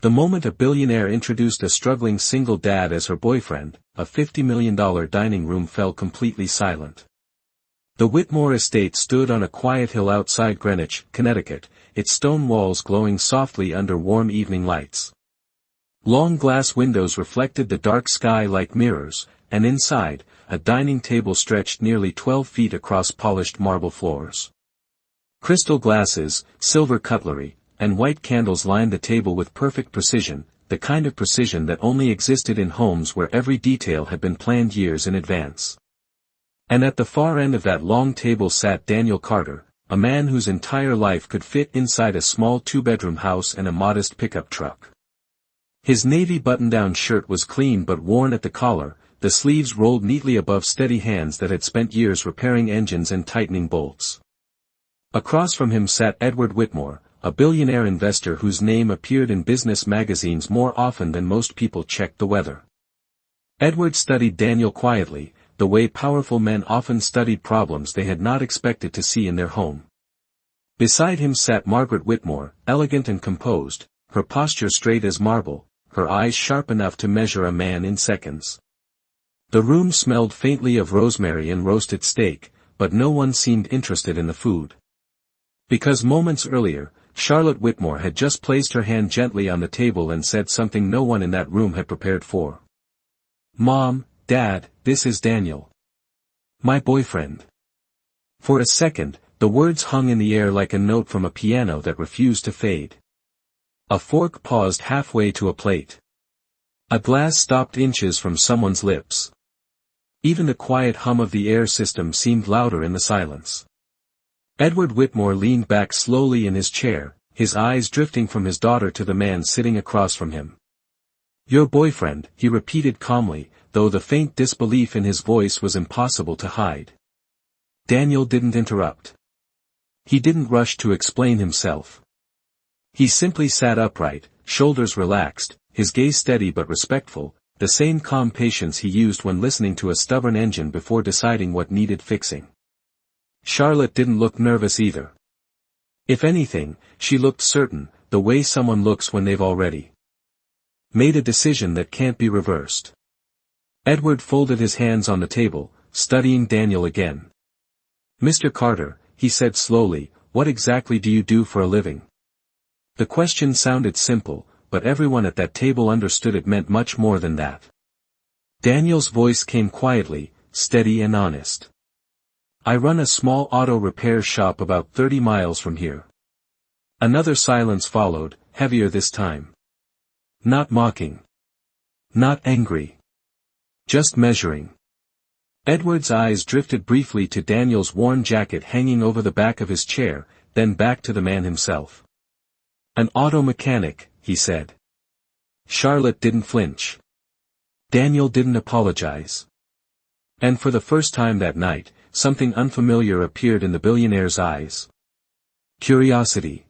The moment a billionaire introduced a struggling single dad as her boyfriend, a $50 million dining room fell completely silent. The Whitmore estate stood on a quiet hill outside Greenwich, Connecticut, its stone walls glowing softly under warm evening lights. Long glass windows reflected the dark sky like mirrors, and inside, a dining table stretched nearly 12 feet across polished marble floors. Crystal glasses, silver cutlery, and white candles lined the table with perfect precision, the kind of precision that only existed in homes where every detail had been planned years in advance. And at the far end of that long table sat Daniel Carter, a man whose entire life could fit inside a small two-bedroom house and a modest pickup truck. His navy button-down shirt was clean but worn at the collar, the sleeves rolled neatly above steady hands that had spent years repairing engines and tightening bolts. Across from him sat Edward Whitmore, a billionaire investor whose name appeared in business magazines more often than most people checked the weather. Edward studied Daniel quietly, the way powerful men often studied problems they had not expected to see in their home. Beside him sat Margaret Whitmore, elegant and composed, her posture straight as marble, her eyes sharp enough to measure a man in seconds. The room smelled faintly of rosemary and roasted steak, but no one seemed interested in the food. Because moments earlier, Charlotte Whitmore had just placed her hand gently on the table and said something no one in that room had prepared for. "Mom, Dad, this is Daniel. My boyfriend." For a second, the words hung in the air like a note from a piano that refused to fade. A fork paused halfway to a plate. A glass stopped inches from someone's lips. Even the quiet hum of the air system seemed louder in the silence. Edward Whitmore leaned back slowly in his chair, his eyes drifting from his daughter to the man sitting across from him. "Your boyfriend," he repeated calmly, though the faint disbelief in his voice was impossible to hide. Daniel didn't interrupt. He didn't rush to explain himself. He simply sat upright, shoulders relaxed, his gaze steady but respectful, the same calm patience he used when listening to a stubborn engine before deciding what needed fixing. Charlotte didn't look nervous either. If anything, she looked certain, the way someone looks when they've already made a decision that can't be reversed. Edward folded his hands on the table, studying Daniel again. "Mr. Carter," he said slowly, "what exactly do you do for a living?" The question sounded simple, but everyone at that table understood it meant much more than that. Daniel's voice came quietly, steady and honest. "I run a small auto repair shop about 30 miles from here." Another silence followed, heavier this time. Not mocking. Not angry. Just measuring. Edward's eyes drifted briefly to Daniel's worn jacket hanging over the back of his chair, then back to the man himself. "An auto mechanic," he said. Charlotte didn't flinch. Daniel didn't apologize. And for the first time that night, something unfamiliar appeared in the billionaire's eyes. Curiosity.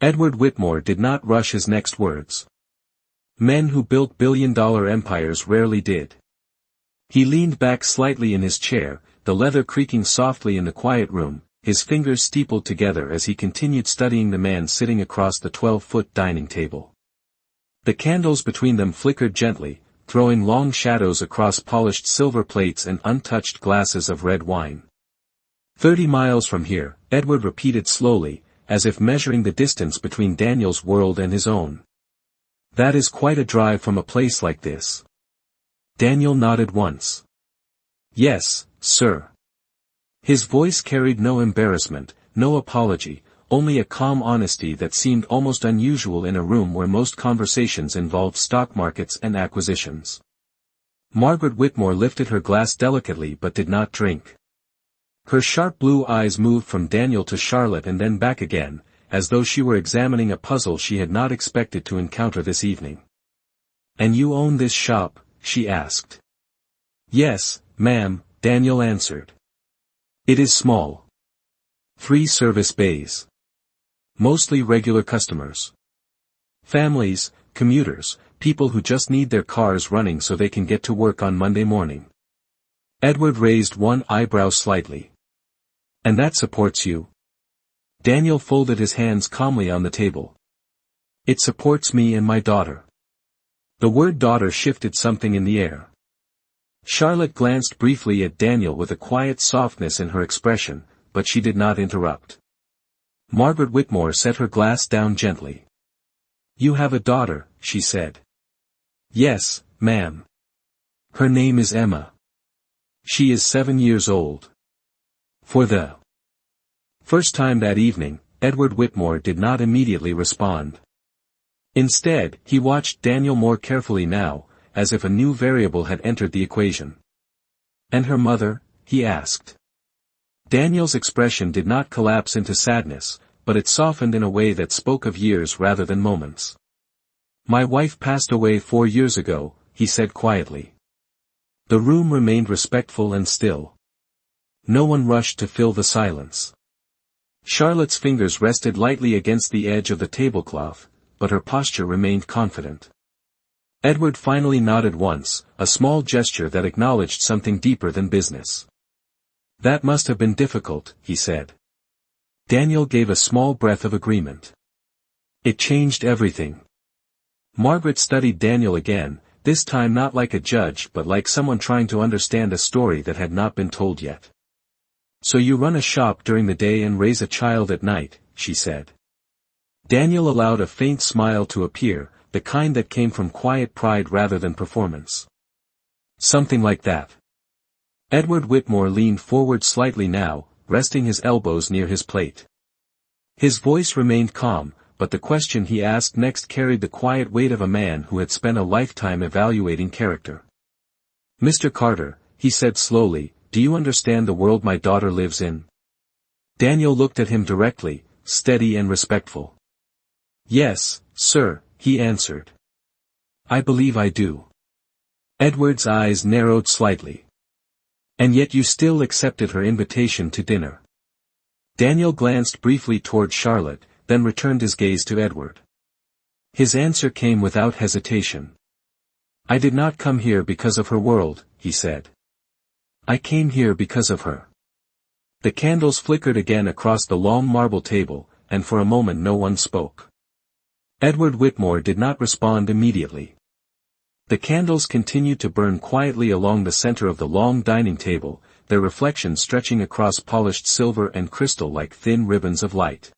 Edward Whitmore did not rush his next words. Men who built billion-dollar empires rarely did. He leaned back slightly in his chair, the leather creaking softly in the quiet room, his fingers steepled together as he continued studying the man sitting across the 12-foot dining table. The candles between them flickered gently, throwing long shadows across polished silver plates and untouched glasses of red wine. 30 miles from here," Edward repeated slowly, as if measuring the distance between Daniel's world and his own. "That is quite a drive from a place like this." Daniel nodded once. "Yes, sir." His voice carried no embarrassment, no apology, only a calm honesty that seemed almost unusual in a room where most conversations involved stock markets and acquisitions. Margaret Whitmore lifted her glass delicately but did not drink. Her sharp blue eyes moved from Daniel to Charlotte and then back again, as though she were examining a puzzle she had not expected to encounter this evening. "And you own this shop?" she asked. "Yes, ma'am," Daniel answered. "It is small. 3 service bays. Mostly regular customers. Families, commuters, people who just need their cars running so they can get to work on Monday morning." Edward raised one eyebrow slightly. "And that supports you?" Daniel folded his hands calmly on the table. It supports me and my daughter. The word daughter shifted something in the air. Charlotte glanced briefly at Daniel with a quiet softness in her expression, but she did not interrupt. Margaret Whitmore set her glass down gently. You have a daughter, she said. Yes, ma'am. Her name is Emma. She is 7 years old. For the first time that evening, Edward Whitmore did not immediately respond. Instead, he watched Daniel more carefully now, as if a new variable had entered the equation. And her mother? He asked. Daniel's expression did not collapse into sadness, but it softened in a way that spoke of years rather than moments. My wife passed away 4 years ago, he said quietly. The room remained respectful and still. No one rushed to fill the silence. Charlotte's fingers rested lightly against the edge of the tablecloth, but her posture remained confident. Edward finally nodded once, a small gesture that acknowledged something deeper than business. That must have been difficult, he said. Daniel gave a small breath of agreement. It changed everything. Margaret studied Daniel again, this time not like a judge but like someone trying to understand a story that had not been told yet. So you run a shop during the day and raise a child at night, she said. Daniel allowed a faint smile to appear, the kind that came from quiet pride rather than performance. Something like that. Edward Whitmore leaned forward slightly now, resting his elbows near his plate. His voice remained calm, but the question he asked next carried the quiet weight of a man who had spent a lifetime evaluating character. Mr. Carter, he said slowly, do you understand the world my daughter lives in? Daniel looked at him directly, steady and respectful. Yes, sir, he answered. I believe I do. Edward's eyes narrowed slightly. And yet you still accepted her invitation to dinner. Daniel glanced briefly toward Charlotte, then returned his gaze to Edward. His answer came without hesitation. I did not come here because of her world, he said. I came here because of her. The candles flickered again across the long marble table, and for a moment no one spoke. Edward Whitmore did not respond immediately. The candles continued to burn quietly along the center of the long dining table, their reflections stretching across polished silver and crystal like thin ribbons of light.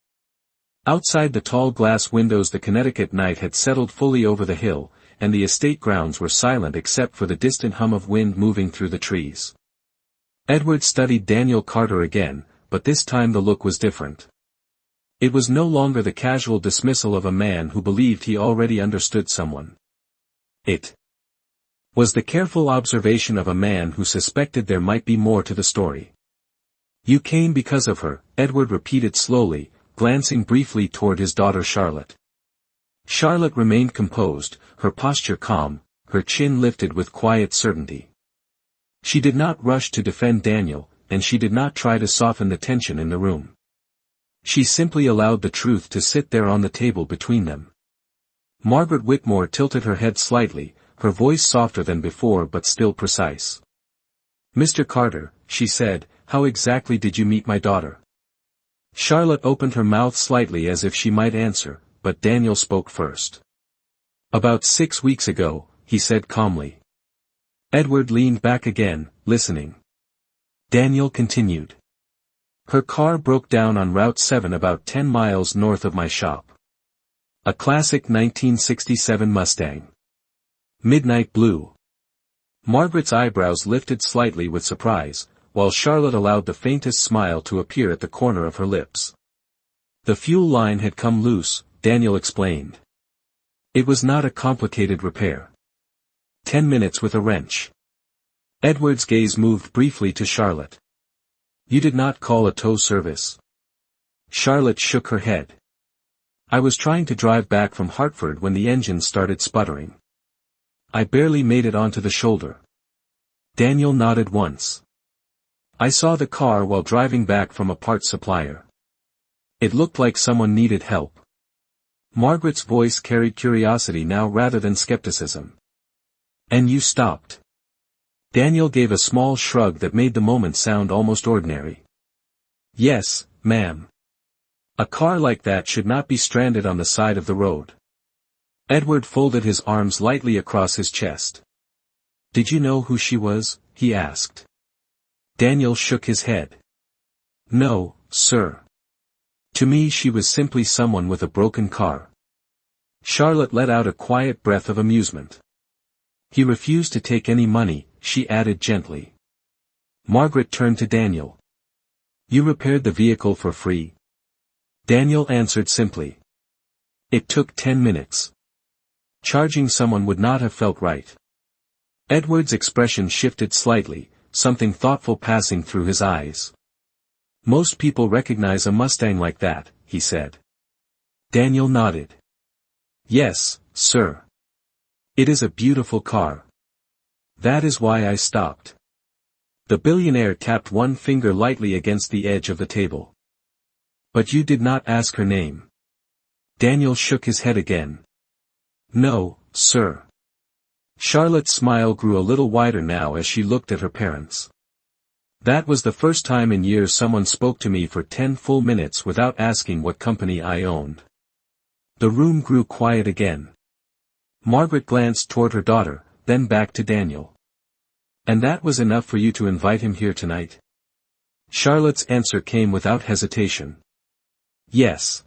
Outside the tall glass windows the Connecticut night had settled fully over the hill, and the estate grounds were silent except for the distant hum of wind moving through the trees. Edward studied Daniel Carter again, but this time the look was different. It was no longer the casual dismissal of a man who believed he already understood someone. It was the careful observation of a man who suspected there might be more to the story. You came because of her, Edward repeated slowly, glancing briefly toward his daughter Charlotte. Charlotte remained composed, her posture calm, her chin lifted with quiet certainty. She did not rush to defend Daniel, and she did not try to soften the tension in the room. She simply allowed the truth to sit there on the table between them. Margaret Whitmore tilted her head slightly, her voice softer than before but still precise. Mr. Carter, she said, how exactly did you meet my daughter? Charlotte opened her mouth slightly as if she might answer, but Daniel spoke first. About 6 weeks ago, he said calmly. Edward leaned back again, listening. Daniel continued. Her car broke down on Route 7 about 10 miles north of my shop. A classic 1967 Mustang. Midnight blue. Margaret's eyebrows lifted slightly with surprise, while Charlotte allowed the faintest smile to appear at the corner of her lips. The fuel line had come loose, Daniel explained. It was not a complicated repair. 10 minutes with a wrench. Edward's gaze moved briefly to Charlotte. You did not call a tow service? Charlotte shook her head. I was trying to drive back from Hartford when the engine started sputtering. I barely made it onto the shoulder. Daniel nodded once. I saw the car while driving back from a parts supplier. It looked like someone needed help. Margaret's voice carried curiosity now rather than skepticism. And you stopped. Daniel gave a small shrug that made the moment sound almost ordinary. Yes, ma'am. A car like that should not be stranded on the side of the road. Edward folded his arms lightly across his chest. "Did you know who she was?" he asked. Daniel shook his head. "No, sir. To me she was simply someone with a broken car." Charlotte let out a quiet breath of amusement. "He refused to take any money," she added gently. Margaret turned to Daniel. "You repaired the vehicle for free?" Daniel answered simply. "It took 10 minutes. Charging someone would not have felt right." Edward's expression shifted slightly, something thoughtful passing through his eyes. "Most people recognize a Mustang like that," he said. Daniel nodded. "Yes, sir. It is a beautiful car. That is why I stopped." The billionaire tapped one finger lightly against the edge of the table. "But you did not ask her name." Daniel shook his head again. "No, sir." Charlotte's smile grew a little wider now as she looked at her parents. "That was the first time in years someone spoke to me for 10 full minutes without asking what company I owned." The room grew quiet again. Margaret glanced toward her daughter, then back to Daniel. "And that was enough for you to invite him here tonight?" Charlotte's answer came without hesitation. "Yes."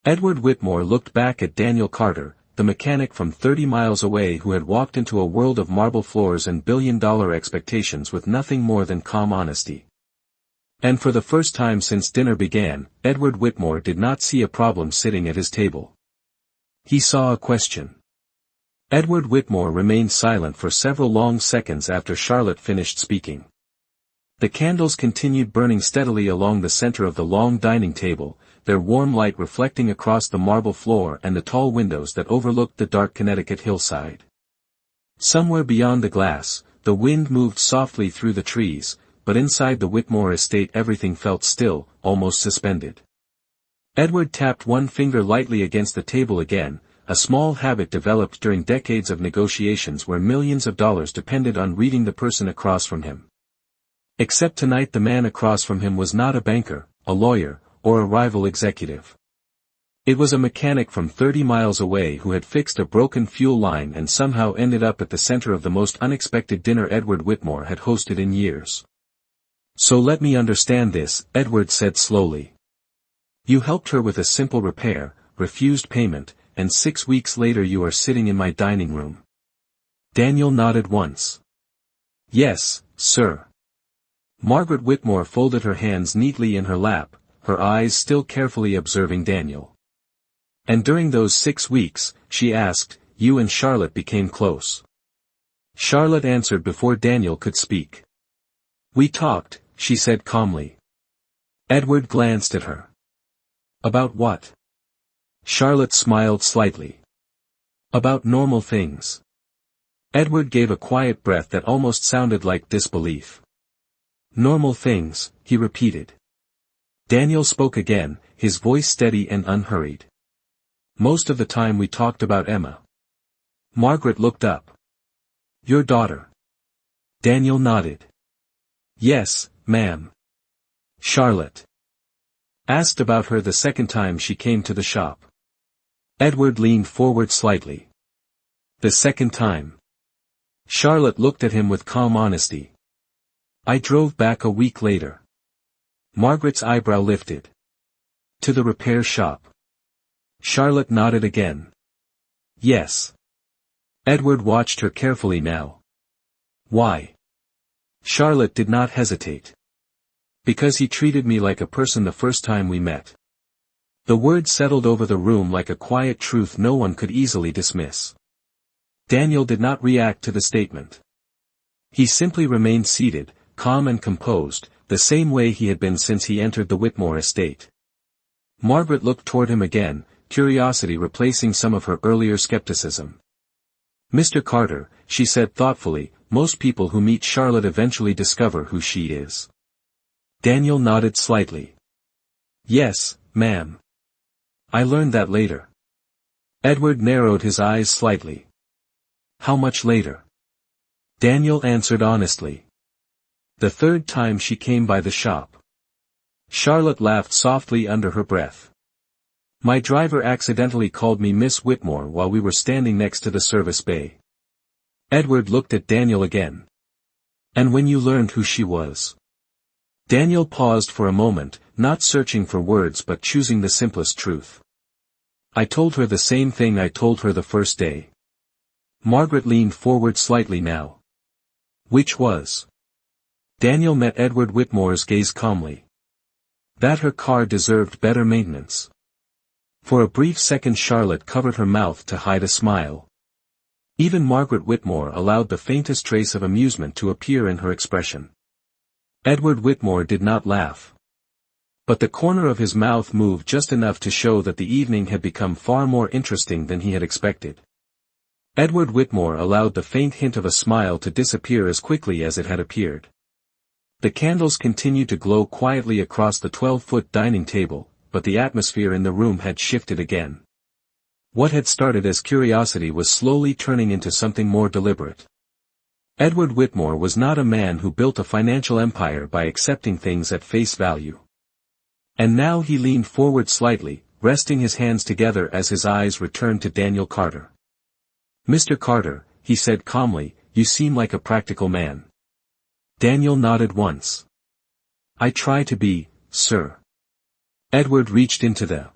Edward Whitmore looked back at Daniel Carter, the mechanic from 30 miles away who had walked into a world of marble floors and billion-dollar expectations with nothing more than calm honesty. And for the first time since dinner began, Edward Whitmore did not see a problem sitting at his table. He saw a question. Edward Whitmore remained silent for several long seconds after Charlotte finished speaking. The candles continued burning steadily along the center of the long dining table, their warm light reflecting across the marble floor and the tall windows that overlooked the dark Connecticut hillside. Somewhere beyond the glass, the wind moved softly through the trees, but inside the Whitmore estate everything felt still, almost suspended. Edward tapped one finger lightly against the table again, a small habit developed during decades of negotiations where millions of dollars depended on reading the person across from him. Except tonight the man across from him was not a banker, a lawyer, or a rival executive. It was a mechanic from 30 miles away who had fixed a broken fuel line and somehow ended up at the center of the most unexpected dinner Edward Whitmore had hosted in years. "So let me understand this," Edward said slowly. "You helped her with a simple repair, refused payment, and 6 weeks later you are sitting in my dining room." Daniel nodded once. "Yes, sir." Margaret Whitmore folded her hands neatly in her lap, her eyes still carefully observing Daniel. "And during those 6 weeks," she asked, "you and Charlotte became close?" Charlotte answered before Daniel could speak. "We talked," she said calmly. Edward glanced at her. "About what?" Charlotte smiled slightly. "About normal things." Edward gave a quiet breath that almost sounded like disbelief. "Normal things," he repeated. Daniel spoke again, his voice steady and unhurried. "Most of the time we talked about Emma." Margaret looked up. "Your daughter?" Daniel nodded. "Yes, ma'am." Charlotte asked about her the second time she came to the shop. Edward leaned forward slightly. "The second time?" Charlotte looked at him with calm honesty. "I drove back a week later." Margaret's eyebrow lifted. "To the repair shop?" Charlotte nodded again. "Yes." Edward watched her carefully now. "Why?" Charlotte did not hesitate. "Because he treated me like a person the first time we met." The word settled over the room like a quiet truth no one could easily dismiss. Daniel did not react to the statement. He simply remained seated, calm and composed, the same way he had been since he entered the Whitmore estate. Margaret looked toward him again, curiosity replacing some of her earlier skepticism. "Mr. Carter," she said thoughtfully, "most people who meet Charlotte eventually discover who she is." Daniel nodded slightly. "Yes, ma'am. I learned that later." Edward narrowed his eyes slightly. "How much later?" Daniel answered honestly. "The third time she came by the shop." Charlotte laughed softly under her breath. My driver accidentally called me Miss Whitmore while we were standing next to the service bay. Edward looked at Daniel again. And when you learned who she was? Daniel paused for a moment, not searching for words but choosing the simplest truth. I told her the same thing I told her the first day. Margaret leaned forward slightly now. Which was? Daniel met Edward Whitmore's gaze calmly. That her car deserved better maintenance. For a brief second Charlotte covered her mouth to hide a smile. Even Margaret Whitmore allowed the faintest trace of amusement to appear in her expression. Edward Whitmore did not laugh. But the corner of his mouth moved just enough to show that the evening had become far more interesting than he had expected. Edward Whitmore allowed the faint hint of a smile to disappear as quickly as it had appeared. The candles continued to glow quietly across the 12-foot dining table, but the atmosphere in the room had shifted again. What had started as curiosity was slowly turning into something more deliberate. Edward Whitmore was not a man who built a financial empire by accepting things at face value. And now he leaned forward slightly, resting his hands together as his eyes returned to Daniel Carter. Mr. Carter, he said calmly, you seem like a practical man. Daniel nodded once. I try to be, sir. Edward reached into the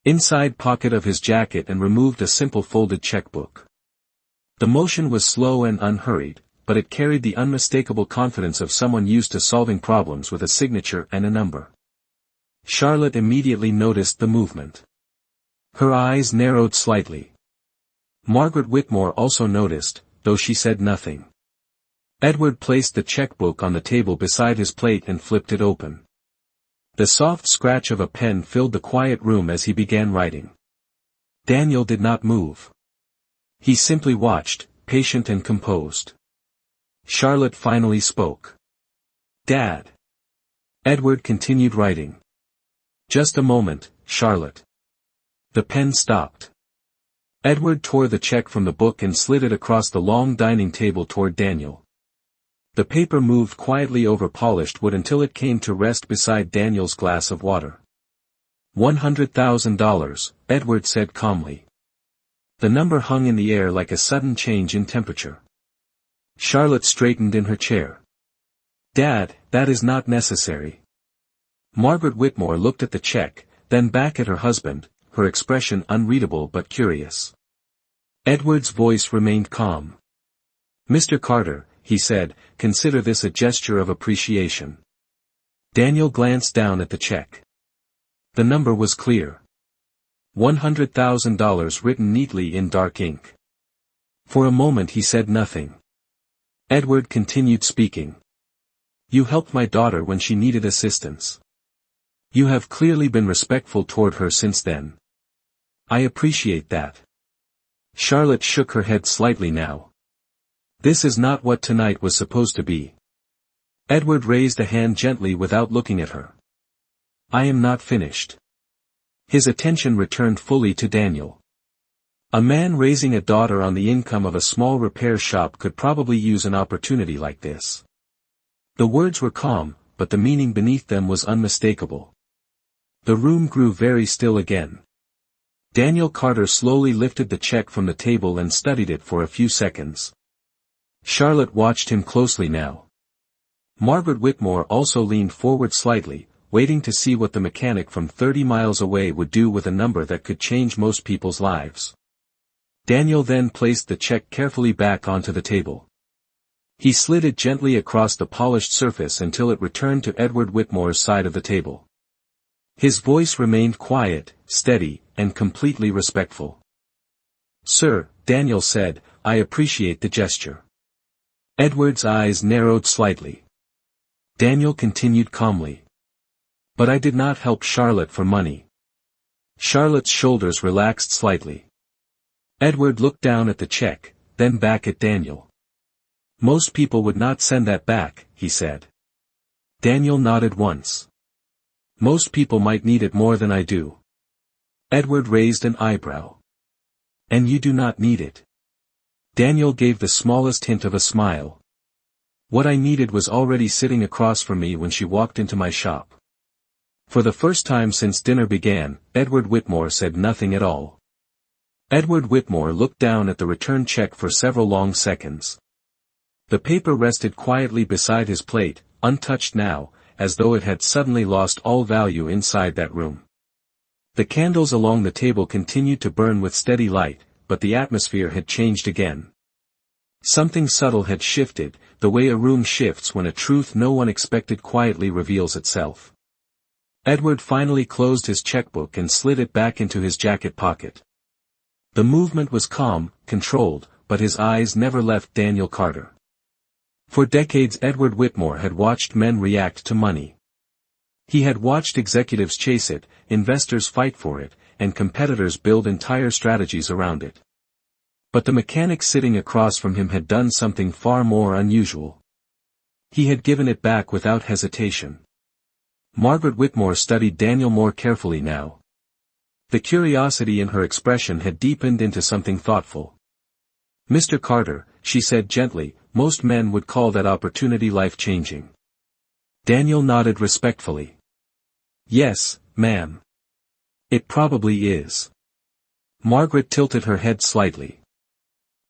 inside pocket of his jacket and removed a simple folded checkbook. The motion was slow and unhurried, but it carried the unmistakable confidence of someone used to solving problems with a signature and a number. Charlotte immediately noticed the movement. Her eyes narrowed slightly. Margaret Whitmore also noticed, though she said nothing. Edward placed the checkbook on the table beside his plate and flipped it open. The soft scratch of a pen filled the quiet room as he began writing. Daniel did not move. He simply watched, patient and composed. Charlotte finally spoke. Dad. Edward continued writing. Just a moment, Charlotte. The pen stopped. Edward tore the check from the book and slid it across the long dining table toward Daniel. The paper moved quietly over polished wood until it came to rest beside Daniel's glass of water. $100,000, Edward said calmly. The number hung in the air like a sudden change in temperature. Charlotte straightened in her chair. Dad, that is not necessary. Margaret Whitmore looked at the check, then back at her husband, her expression unreadable but curious. Edward's voice remained calm. Mr. Carter, he said, consider this a gesture of appreciation. Daniel glanced down at the check. The number was clear. $100,000 written neatly in dark ink. For a moment he said nothing. Edward continued speaking. You helped my daughter when she needed assistance. You have clearly been respectful toward her since then. I appreciate that. Charlotte shook her head slightly now. This is not what tonight was supposed to be. Edward raised a hand gently without looking at her. I am not finished. His attention returned fully to Daniel. A man raising a daughter on the income of a small repair shop could probably use an opportunity like this. The words were calm, but the meaning beneath them was unmistakable. The room grew very still again. Daniel Carter slowly lifted the check from the table and studied it for a few seconds. Charlotte watched him closely now. Margaret Whitmore also leaned forward slightly, waiting to see what the mechanic from 30 miles away would do with a number that could change most people's lives. Daniel then placed the check carefully back onto the table. He slid it gently across the polished surface until it returned to Edward Whitmore's side of the table. His voice remained quiet, steady, and completely respectful. Sir, Daniel said, I appreciate the gesture. Edward's eyes narrowed slightly. Daniel continued calmly. But I did not help Charlotte for money. Charlotte's shoulders relaxed slightly. Edward looked down at the check, then back at Daniel. Most people would not send that back, he said. Daniel nodded once. Most people might need it more than I do. Edward raised an eyebrow. And you do not need it. Daniel gave the smallest hint of a smile. What I needed was already sitting across from me when she walked into my shop. For the first time since dinner began, Edward Whitmore said nothing at all. Edward Whitmore looked down at the return check for several long seconds. The paper rested quietly beside his plate, untouched now, as though it had suddenly lost all value inside that room. The candles along the table continued to burn with steady light, but the atmosphere had changed again. Something subtle had shifted, the way a room shifts when a truth no one expected quietly reveals itself. Edward finally closed his checkbook and slid it back into his jacket pocket. The movement was calm, controlled, but his eyes never left Daniel Carter. For decades Edward Whitmore had watched men react to money. He had watched executives chase it, investors fight for it, and competitors build entire strategies around it. But the mechanic sitting across from him had done something far more unusual. He had given it back without hesitation. Margaret Whitmore studied Daniel more carefully now. The curiosity in her expression had deepened into something thoughtful. "Mr. Carter," she said gently, "most men would call that opportunity life-changing." Daniel nodded respectfully. "Yes, ma'am. It probably is." Margaret tilted her head slightly.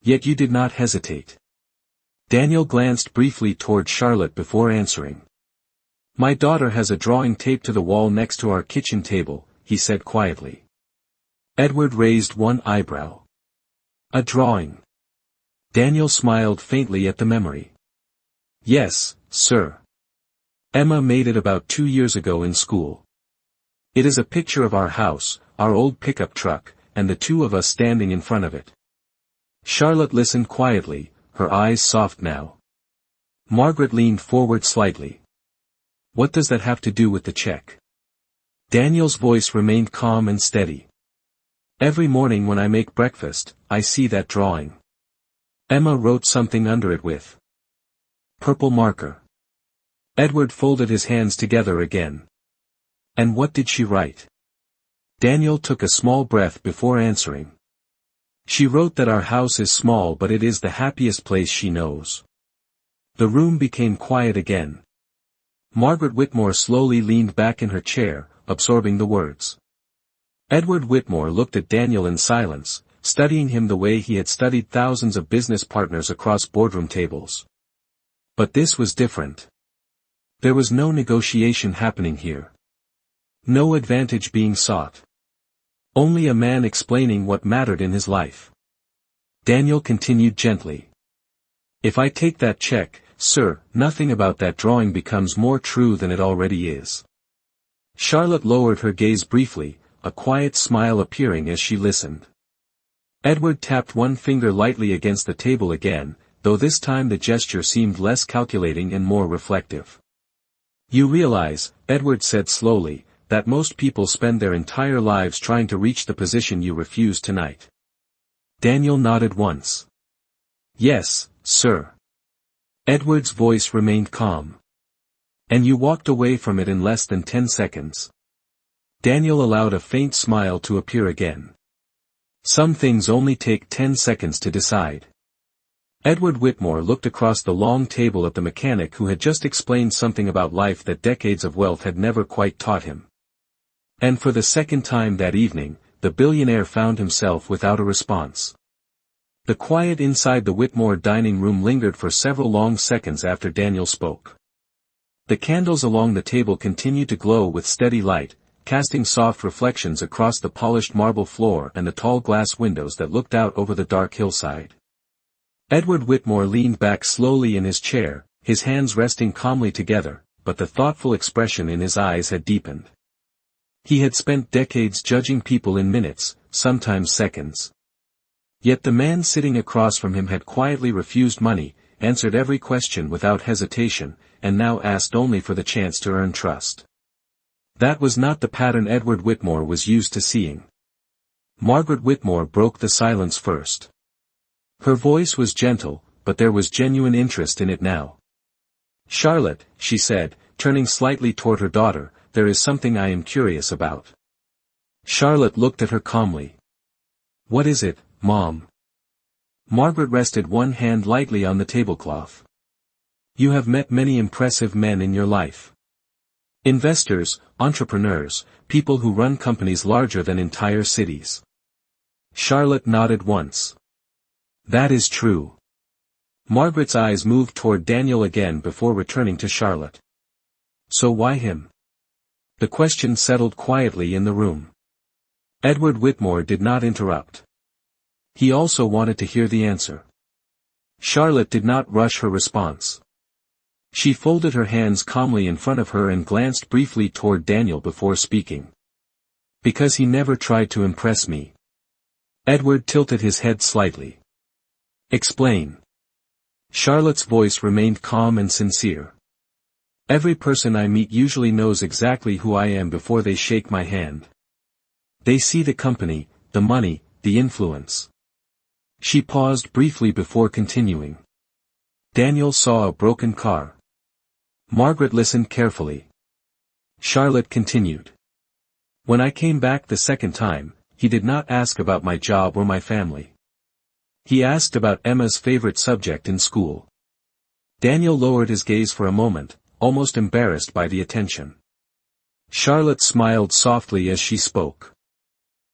"Yet you did not hesitate." Daniel glanced briefly toward Charlotte before answering. "My daughter has a drawing taped to the wall next to our kitchen table," he said quietly. Edward raised one eyebrow. "A drawing?" Daniel smiled faintly at the memory. "Yes, sir. Emma made it about 2 years ago in school. It is a picture of our house, our old pickup truck, and the two of us standing in front of it." Charlotte listened quietly, her eyes soft now. Margaret leaned forward slightly. "What does that have to do with the check?" Daniel's voice remained calm and steady. "Every morning when I make breakfast, I see that drawing. Emma wrote something under it with purple marker." Edward folded his hands together again. "And what did she write?" Daniel took a small breath before answering. "She wrote that our house is small but it is the happiest place she knows." The room became quiet again. Margaret Whitmore slowly leaned back in her chair, absorbing the words. Edward Whitmore looked at Daniel in silence, studying him the way he had studied thousands of business partners across boardroom tables. But this was different. There was no negotiation happening here. No advantage being sought. Only a man explaining what mattered in his life. Daniel continued gently. "If I take that check, sir, nothing about that drawing becomes more true than it already is." Charlotte lowered her gaze briefly, a quiet smile appearing as she listened. Edward tapped one finger lightly against the table again, though this time the gesture seemed less calculating and more reflective. "You realize," Edward said slowly, "that most people spend their entire lives trying to reach the position you refuse tonight." Daniel nodded once. "Yes, sir." Edward's voice remained calm. "And you walked away from it in less than 10 seconds. Daniel allowed a faint smile to appear again. "Some things only take 10 seconds to decide." Edward Whitmore looked across the long table at the mechanic who had just explained something about life that decades of wealth had never quite taught him. And for the second time that evening, the billionaire found himself without a response. The quiet inside the Whitmore dining room lingered for several long seconds after Daniel spoke. The candles along the table continued to glow with steady light, casting soft reflections across the polished marble floor and the tall glass windows that looked out over the dark hillside. Edward Whitmore leaned back slowly in his chair, his hands resting calmly together, but the thoughtful expression in his eyes had deepened. He had spent decades judging people in minutes, sometimes seconds. Yet the man sitting across from him had quietly refused money, answered every question without hesitation, and now asked only for the chance to earn trust. That was not the pattern Edward Whitmore was used to seeing. Margaret Whitmore broke the silence first. Her voice was gentle, but there was genuine interest in it now. "Charlotte," she said, turning slightly toward her daughter, "there is something I am curious about." Charlotte looked at her calmly. "What is it, Mom?" Margaret rested one hand lightly on the tablecloth. "You have met many impressive men in your life. Investors, entrepreneurs, people who run companies larger than entire cities. Charlotte nodded once. That is true. Margaret's eyes moved toward Daniel again before returning to Charlotte. So why him? The question settled quietly in the room. Edward Whitmore did not interrupt. He also wanted to hear the answer. Charlotte did not rush her response. She folded her hands calmly in front of her and glanced briefly toward Daniel before speaking. Because he never tried to impress me. Edward tilted his head slightly. Explain. Charlotte's voice remained calm and sincere. Every person I meet usually knows exactly who I am before they shake my hand. They see the company, the money, the influence. She paused briefly before continuing. Daniel saw a broken car. Margaret listened carefully. Charlotte continued. When I came back the second time, he did not ask about my job or my family. He asked about Emma's favorite subject in school. Daniel lowered his gaze for a moment, almost embarrassed by the attention. Charlotte smiled softly as she spoke.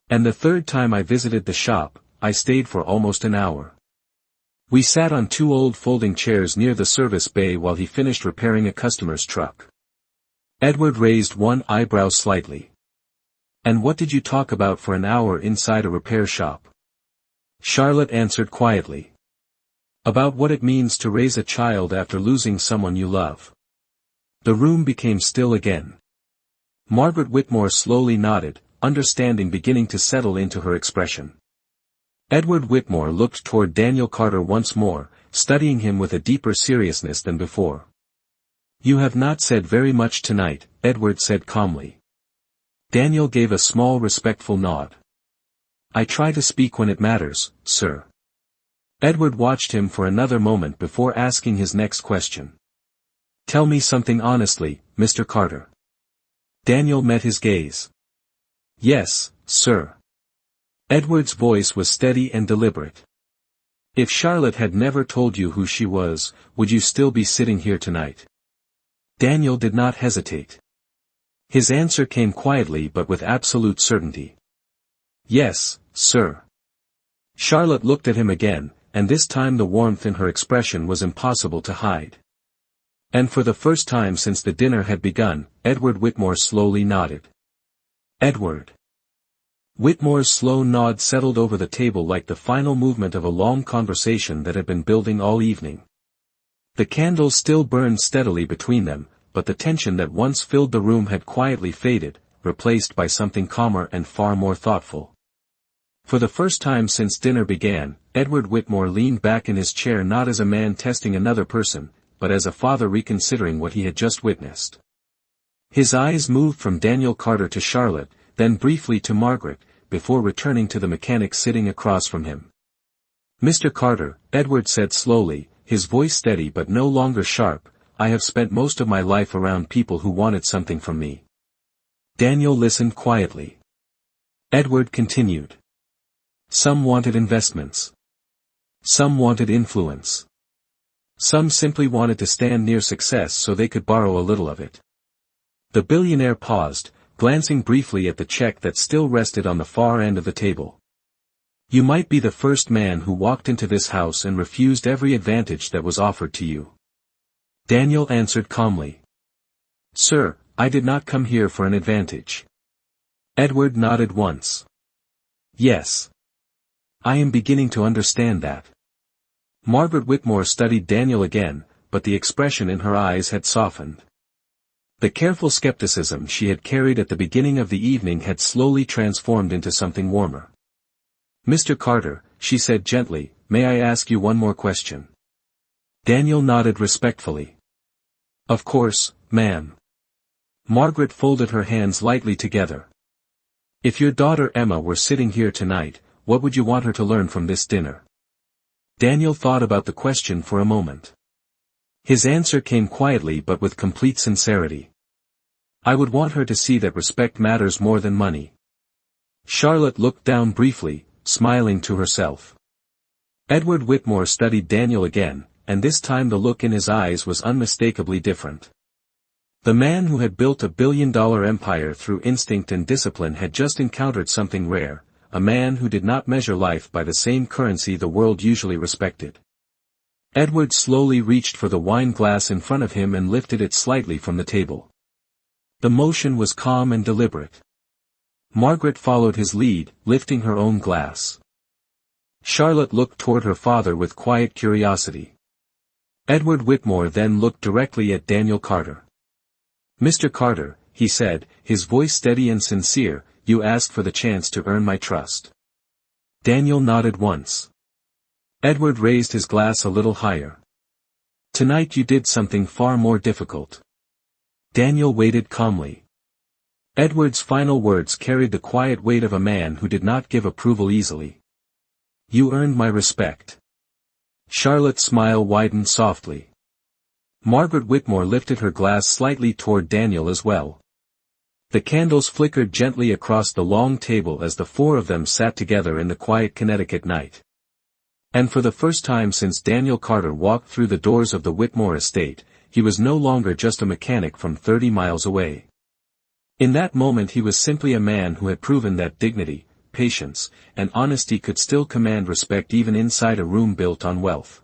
And the third time I visited the shop, I stayed for almost an hour. We sat on two old folding chairs near the service bay while he finished repairing a customer's truck. Edward raised one eyebrow slightly. And what did you talk about for an hour inside a repair shop? Charlotte answered quietly. About what it means to raise a child after losing someone you love. The room became still again. Margaret Whitmore slowly nodded, understanding beginning to settle into her expression. Edward Whitmore looked toward Daniel Carter once more, studying him with a deeper seriousness than before. You have not said very much tonight, Edward said calmly. Daniel gave a small respectful nod. I try to speak when it matters, sir. Edward watched him for another moment before asking his next question. Tell me something honestly, Mr. Carter. Daniel met his gaze. Yes, sir. Edward's voice was steady and deliberate. If Charlotte had never told you who she was, would you still be sitting here tonight? Daniel did not hesitate. His answer came quietly but with absolute certainty. Yes, sir. Charlotte looked at him again, and this time the warmth in her expression was impossible to hide. And for the first time since the dinner had begun, Edward Whitmore slowly nodded. Edward. Whitmore's slow nod settled over the table like the final movement of a long conversation that had been building all evening. The candles still burned steadily between them, but the tension that once filled the room had quietly faded, replaced by something calmer and far more thoughtful. For the first time since dinner began, Edward Whitmore leaned back in his chair not as a man testing another person, but as a father reconsidering what he had just witnessed. His eyes moved from Daniel Carter to Charlotte, then briefly to Margaret, before returning to the mechanic sitting across from him. Mr. Carter, Edward said slowly, his voice steady but no longer sharp, I have spent most of my life around people who wanted something from me. Daniel listened quietly. Edward continued. Some wanted investments. Some wanted influence. Some simply wanted to stand near success so they could borrow a little of it. The billionaire paused, glancing briefly at the check that still rested on the far end of the table. You might be the first man who walked into this house and refused every advantage that was offered to you. Daniel answered calmly. Sir, I did not come here for an advantage. Edward nodded once. Yes. I am beginning to understand that. Margaret Whitmore studied Daniel again, but the expression in her eyes had softened. The careful skepticism she had carried at the beginning of the evening had slowly transformed into something warmer. Mr. Carter, she said gently, may I ask you one more question? Daniel nodded respectfully. Of course, ma'am. Margaret folded her hands lightly together. If your daughter Emma were sitting here tonight, what would you want her to learn from this dinner? Daniel thought about the question for a moment. His answer came quietly but with complete sincerity. I would want her to see that respect matters more than money. Charlotte looked down briefly, smiling to herself. Edward Whitmore studied Daniel again, and this time the look in his eyes was unmistakably different. The man who had built a billion-dollar empire through instinct and discipline had just encountered something rare, a man who did not measure life by the same currency the world usually respected. Edward slowly reached for the wine glass in front of him and lifted it slightly from the table. The motion was calm and deliberate. Margaret followed his lead, lifting her own glass. Charlotte looked toward her father with quiet curiosity. Edward Whitmore then looked directly at Daniel Carter. "Mr. Carter," he said, his voice steady and sincere, "you asked for the chance to earn my trust." Daniel nodded once. Edward raised his glass a little higher. "Tonight you did something far more difficult." Daniel waited calmly. Edward's final words carried the quiet weight of a man who did not give approval easily. "You earned my respect." Charlotte's smile widened softly. Margaret Whitmore lifted her glass slightly toward Daniel as well. The candles flickered gently across the long table as the four of them sat together in the quiet Connecticut night. And for the first time since Daniel Carter walked through the doors of the Whitmore estate, he was no longer just a mechanic from 30 miles away. In that moment he was simply a man who had proven that dignity, patience, and honesty could still command respect even inside a room built on wealth.